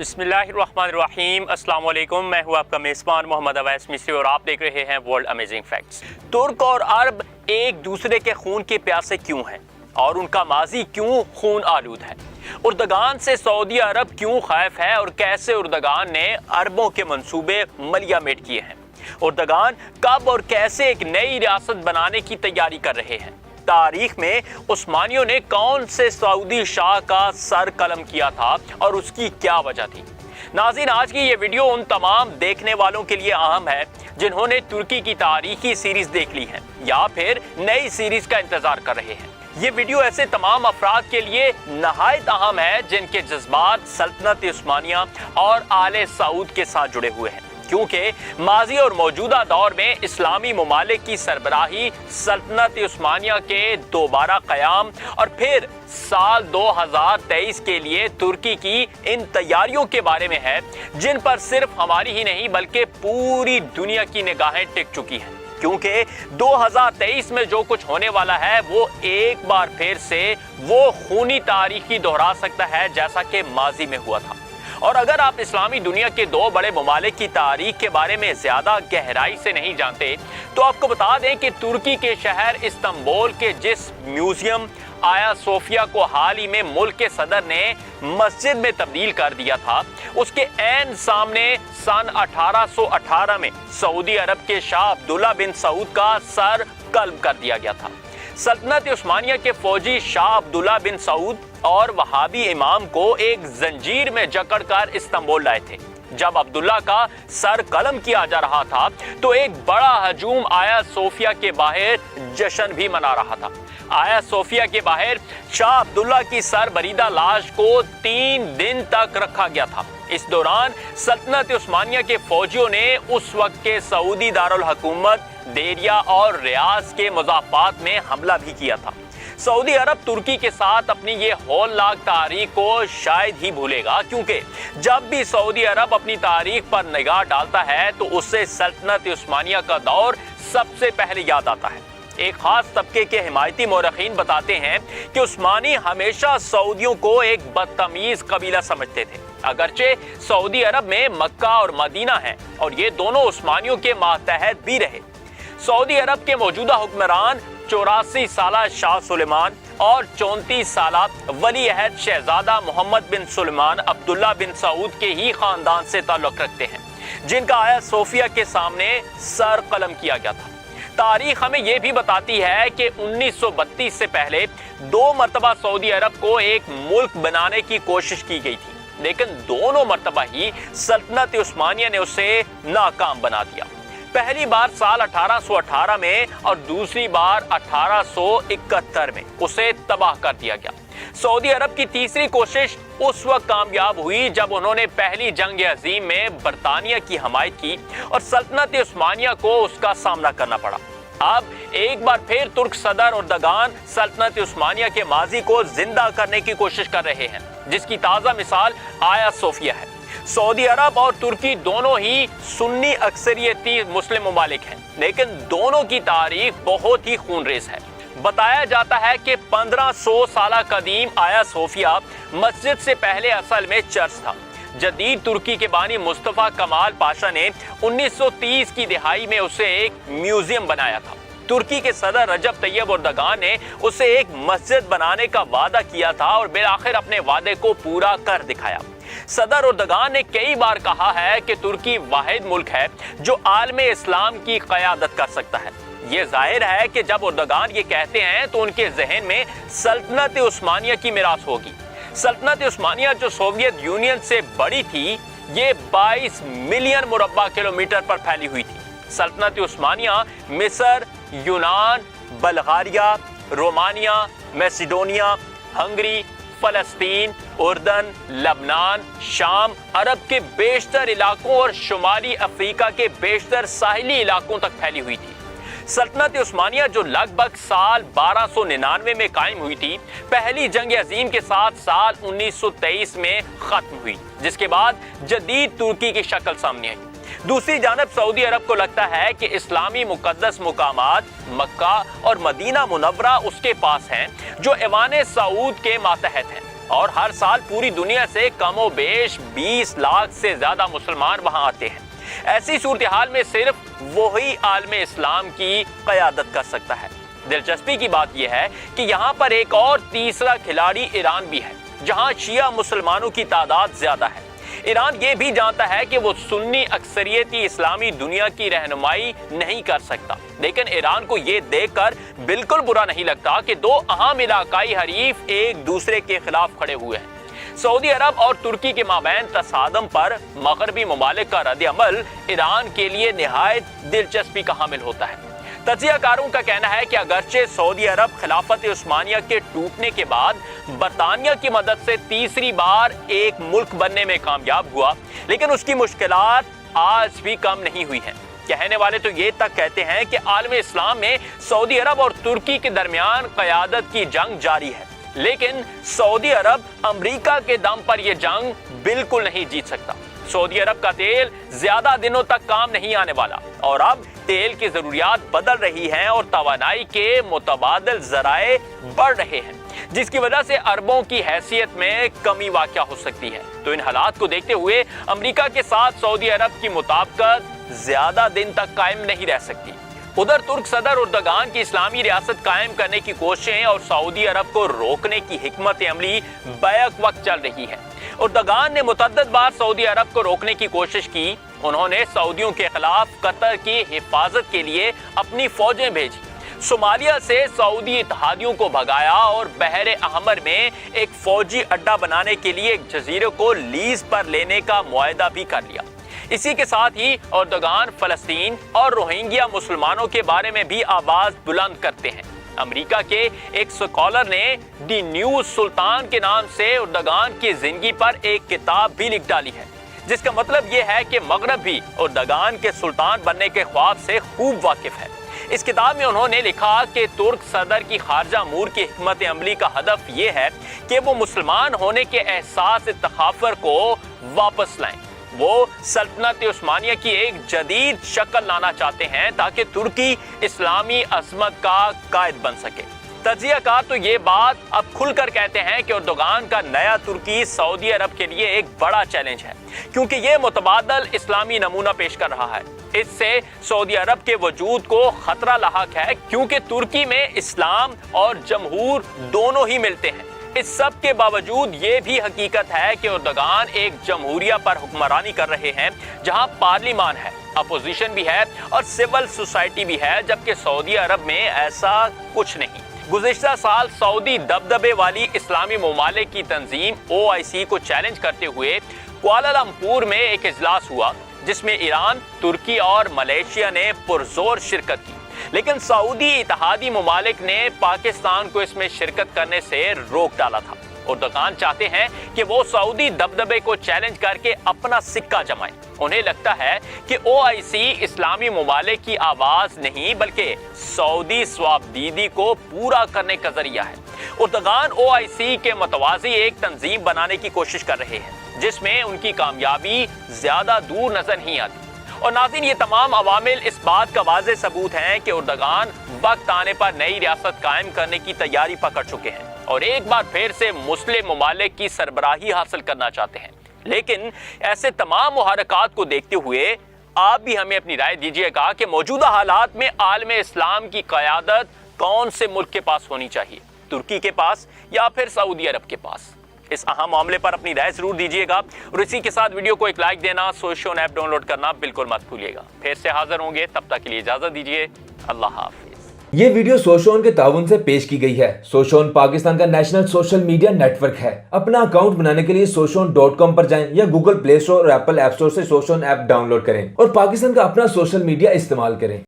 बिस्मिल्लाहिर्रहमानिर्रहीम। अस्सलाम वालेकुम। मैं हूं आपका मेज़बान मोहम्मद अवैस मिस्री और आप देख रहे हैं वर्ल्ड अमेजिंग फैक्ट्स। तुर्क और अरब एक दूसरे के खून के प्यासे क्यों हैं और उनका माजी क्यों खून आलूद है? उर्दगान से सऊदी अरब क्यों खैफ है और कैसे उर्दगान ने अरबों के मंसूबे मलिया मेट किए हैं? उर्दगान कब और कैसे एक नई रियासत बनाने की तैयारी कर रहे हैं? तारीख में उस्मानियों ने कौन से सऊदी शाह का सर कलम किया था और उसकी क्या वजह थी? नाज़रीन, आज की ये वीडियो उन तमाम देखने वालों के लिए अहम है जिन्होंने तुर्की की तारीखी सीरीज देख ली है या फिर नई सीरीज का इंतजार कर रहे हैं। ये वीडियो ऐसे तमाम अफराद के लिए नहायत अहम है जिनके जज्बात सल्तनत उस्मानिया और आले सऊद के साथ जुड़े हुए हैं, क्योंकि माजी और मौजूदा दौर में इस्लामी ममालिक की सरबराही सल्तनत उस्मानिया के दोबारा क़याम और फिर साल 2023 के लिए तुर्की की इन तैयारियों के बारे में है, जिन पर सिर्फ हमारी ही नहीं बल्कि पूरी दुनिया की निगाहें टिक चुकी हैं। क्योंकि 2023 में जो कुछ होने वाला है वो एक बार फिर से वो खूनी तारीखी दोहरा सकता है जैसा कि माजी में हुआ था। और अगर आप इस्लामी दुनिया के दो बड़े ममालिक की तारीख के बारे में ज्यादा गहराई से नहीं जानते तो आपको बता दें कि तुर्की के शहर इस्तांबुल के जिस म्यूजियम आया सोफिया को हाल ही में मुल्क के सदर ने मस्जिद में तब्दील कर दिया था, उसके ऐन सामने सन 1818 में सऊदी अरब के शाह अब्दुल्ला बिन सऊद का सर कल्ब कर दिया गया था। सल्तनत उस्मानिया के फौजी शाह अब्दुल्ला बिन सऊद और वहाबी इमाम को एक जंजीर में जकड़कर इस्तांबुल लाए थे। जब अब्दुल्ला का सर कलम किया जा रहा था तो एक बड़ा हजूम आया सोफिया के बाहर जश्न भी मना रहा था। आया सोफिया के बाहर शाह अब्दुल्ला की सर बरीदा लाश को 3 दिन तक रखा गया था। इस दौरान सल्तनत उस्मानिया के फौजियों ने उस वक्त के सऊदी दारुल हुकूमत देरिया और रियाज के मुज़ाफ़ात में हमला भी किया था। सऊदी अरब तुर्की के साथ अपनी ये हौलनाक तारीख को शायद ही भूलेगा, क्योंकि जब भी सऊदी अरब अपनी तारीख पर निगाह डालता है तो उससे सल्तनत उस्मानिया का दौर सबसे पहले याद आता है। एक खास तबके के हिमायती मौरखीन बताते हैं कि उस्मानी हमेशा सऊदियों को एक बदतमीज कबीला समझते थे, अगरचे सऊदी अरब में मक्का और मदीना है और ये दोनों उस्मानियों के मातहत भी रहे। सऊदी अरब के मौजूदा हुक्मरान 84 साला शाह सुलेमान और 34 साला वली अहद शहजादा मोहम्मद बिन सुलेमान अब्दुल्ला बिन सऊद के ही खानदान से ताल्लुक रखते हैं, जिनका आया सोफिया के सामने सर कलम किया गया था। तारीख हमें यह भी बताती है कि 1932 से पहले 2 मरतबा सऊदी अरब को एक मुल्क बनाने की कोशिश की गई थी, लेकिन दोनों मरतबा ही सल्तनत उस्मानिया ने उसे नाकाम बना दिया। पहली बार साल 1818 में और दूसरी बार 1871 में उसे तबाह कर दिया गया। सऊदी अरब की तीसरी कोशिश उस वक्त कामयाब हुई जब उन्होंने पहली जंग अजीम में बरतानिया की हमायत की और सल्तनत उस्मानिया को उसका सामना करना पड़ा। अब एक बार फिर तुर्क सदर उर्दगान सल्तनत उस्मानिया के माजी को जिंदा करने की कोशिश कर रहे हैं, जिसकी ताज़ा मिसाल आया सोफिया है। सऊदी अरब और तुर्की दोनों ही सुन्नी अक्सरियती मुस्लिम ममालिक हैं, लेकिन दोनों की तारीख बहुत ही खूनरेज़ है। बताया जाता है कि 1500 साल कदीम आया सोफिया मस्जिद से पहले असल में चर्च था। जदीद तुर्की के बानी मुस्तफ़ा कमाल पाशा ने 1930 की दिहाई में उसे एक म्यूजियम बनाया था। तुर्की के सदर रजब तैयब उर्दगान ने उसे एक मस्जिद बनाने का वादा किया था और बिलाखिर अपने वादे को पूरा कर दिखाया। सदर उर्दगान ने कई बार कहा है कि तुर्की वाहिद मुल्क है जो आलम इस्लाम की क़यादत कर सकता है। ये जाहिर है कि जब उर्दगान ये कहते हैं तो उनके जहन में सल्तनत उस्मानिया की मिरास होगी। सल्तनत उस्मानिया जो सोवियत यूनियन से बड़ी थी, ये 22 मिलियन मुरब्बा किलोमीटर पर फैली हुई थी। सल्तनत उस्मानिया मिस्र, यूनान, बल्गारिया, रोमानिया, मैसिडोनिया, हंगरी, फलस्तीन, उर्दन, लबनान, शाम, अरब के बेशतर इलाकों और शुमाली अफ्रीका के बेशतर साहिली इलाकों तक फैली हुई थी। सल्तनत उस्मानिया जो लगभग साल 1299 में कायम हुई थी, पहली जंग अजीम के साथ साल 1923 में खत्म हुई, जिसके बाद जदीद तुर्की की शक्ल सामने आई। दूसरी जानब सऊदी अरब को लगता है कि इस्लामी मुकद्दस मुकामात मक्का और मदीना मुनव्वरा उसके पास हैं जो ऐवान सऊद के मातहत हैं। اور ہر سال پوری دنیا سے کم و بیش 20 لاکھ سے زیادہ مسلمان وہاں آتے ہیں۔ ایسی صورتحال میں صرف وہی عالم اسلام کی قیادت کر سکتا ہے۔ دلچسپی کی بات یہ ہے کہ یہاں پر ایک اور تیسرا کھلاڑی ایران بھی ہے، جہاں شیعہ مسلمانوں کی تعداد زیادہ ہے۔ ایران یہ بھی جانتا ہے کہ وہ سنی اکثریتی اسلامی دنیا کی رہنمائی نہیں کر سکتا، لیکن ایران کو یہ دیکھ کر بالکل برا نہیں لگتا کہ دو اہم علاقائی حریف ایک دوسرے کے خلاف کھڑے ہوئے ہیں۔ سعودی عرب اور ترکی کے مابین تصادم پر مغربی ممالک کا رد عمل ایران کے لیے نہایت دلچسپی کا حامل ہوتا ہے۔ تجزیہ کاروں کا کہنا ہے کہ اگرچہ سعودی عرب خلافت عثمانیہ کے ٹوٹنے کے بعد برطانیہ کی مدد سے تیسری بار ایک ملک بننے میں کامیاب ہوا، لیکن اس کی مشکلات آج بھی کم نہیں ہوئی ہیں۔ کہنے والے تو یہ تک کہتے ہیں کہ عالم اسلام میں سعودی عرب اور ترکی کے درمیان قیادت کی جنگ جاری ہے، لیکن سعودی عرب امریکہ کے دم پر یہ جنگ بالکل نہیں جیت سکتا۔ سعودی عرب کا تیل زیادہ دنوں تک کام نہیں آنے والا، اور اب تیل کی ضروریات بدل رہی ہیں اور توانائی کے متبادل ذرائع بڑھ رہے ہیں، جس کی وجہ سے اربوں کی حیثیت میں کمی واقع ہو سکتی ہے۔ تو ان حالات کو دیکھتے ہوئے امریکہ کے ساتھ سعودی عرب کی مطابقت زیادہ دن تک قائم نہیں رہ سکتی۔ ادھر ترک صدر اردگان کی اسلامی ریاست قائم کرنے کی کوششیں اور سعودی عرب کو روکنے کی حکمت عملی بیک وقت چل رہی ہے۔ اردگان نے متعدد بار سعودی عرب کو روکنے کی کوشش کی۔ انہوں نے سعودیوں کے خلاف قطر کی حفاظت کے لیے اپنی فوجیں بھیجی، صومالیہ سے سعودی اتحادیوں کو بھگایا اور بحر احمر میں ایک فوجی اڈا بنانے کے لیے ایک جزیرے کو لیز پر لینے کا معاہدہ بھی کر لیا۔ اسی کے ساتھ ہی اردگان فلسطین اور روہنگیا مسلمانوں کے بارے میں بھی آواز بلند کرتے ہیں۔ امریکہ کے ایک سکالر نے دی نیو سلطان کے نام سے اردگان کی زندگی پر ایک کتاب بھی لکھ ڈالی ہے، جس کا مطلب یہ ہے کہ مغرب بھی اردگان کے سلطان بننے کے خواب سے خوب واقف ہے۔ اس کتاب میں انہوں نے لکھا کہ ترک صدر کی خارجہ امور کی حکمت عملی کا ہدف یہ ہے کہ وہ مسلمان ہونے کے احساس تخافر کو واپس لائیں۔ وہ سلطنت عثمانیہ کی ایک جدید شکل لانا چاہتے ہیں تاکہ ترکی اسلامی عظمت کا قائد بن سکے۔ تجزیہ کار تو یہ بات اب کھل کر کہتے ہیں کہ اردگان کا نیا ترکی سعودی عرب کے لیے ایک بڑا چیلنج ہے، کیونکہ یہ متبادل اسلامی نمونہ پیش کر رہا ہے۔ اس سے سعودی عرب کے وجود کو خطرہ لاحق ہے، کیونکہ ترکی میں اسلام اور جمہور دونوں ہی ملتے ہیں۔ اس سب کے باوجود یہ بھی حقیقت ہے کہ اردگان ایک جمہوریہ پر حکمرانی کر رہے ہیں، جہاں پارلیمان ہے، اپوزیشن بھی ہے اور سول سوسائٹی بھی ہے، جبکہ سعودی عرب میں ایسا کچھ نہیں۔ گزشتہ سال سعودی دبدبے والی اسلامی ممالک کی تنظیم OIC کو چیلنج کرتے ہوئے کوالالمپور میں ایک اجلاس ہوا، جس میں ایران، ترکی اور ملیشیا نے پرزور شرکت کی، لیکن سعودی اتحادی ممالک نے پاکستان کو اس میں شرکت کرنے سے روک ڈالا تھا۔ اردگان چاہتے ہیں کہ وہ سعودی دبدبے کو چیلنج کر کے اپنا سکہ جمائیں۔ انہیں لگتا ہے کہ OIC اسلامی ممالک کی آواز نہیں بلکہ سعودی ثوابدیدی کو پورا کرنے کا ذریعہ ہے۔ اردگان OIC کے متوازی ایک تنظیم بنانے کی کوشش کر رہے ہیں، جس میں ان کی کامیابی زیادہ دور نظر نہیں آتی۔ اور ناظرین، یہ تمام عوامل اس بات کا واضح ثبوت ہیں کہ اردگان وقت آنے پر نئی ریاست قائم کرنے کی تیاری پکڑ چکے ہیں اور ایک بار پھر سے مسلم ممالک کی سربراہی حاصل کرنا چاہتے ہیں۔ لیکن ایسے تمام محرکات کو دیکھتے ہوئے آپ بھی ہمیں اپنی رائے دیجیے گا کہ موجودہ حالات میں عالم اسلام کی قیادت کون سے ملک کے پاس ہونی چاہیے، ترکی کے پاس یا پھر سعودی عرب کے پاس؟ اس اہم معاملے پر اپنی رائے ضرور دیجیے گا، اور اسی کے ساتھ ویڈیو کو ایک لائک دینا، سوشون ایپ ڈاؤن لوڈ کرنا بالکل مت بھولیے گا۔ پھر سے حاضر ہوں گے، تب تک کے لیے اجازت دیجیے، اللہ حافظ۔ یہ ویڈیو سوشون کے تعاون سے پیش کی گئی ہے۔ سوشون پاکستان کا national social media network ہے۔ اپنا اکاؤنٹ بنانے کے لیے soshon.com پر جائیں یا گوگل پلے اسٹور اور ایپل ایپ اسٹور سے سوشون ایپ ڈاؤن لوڈ کریں اور پاکستان کا اپنا سوشل میڈیا استعمال کریں۔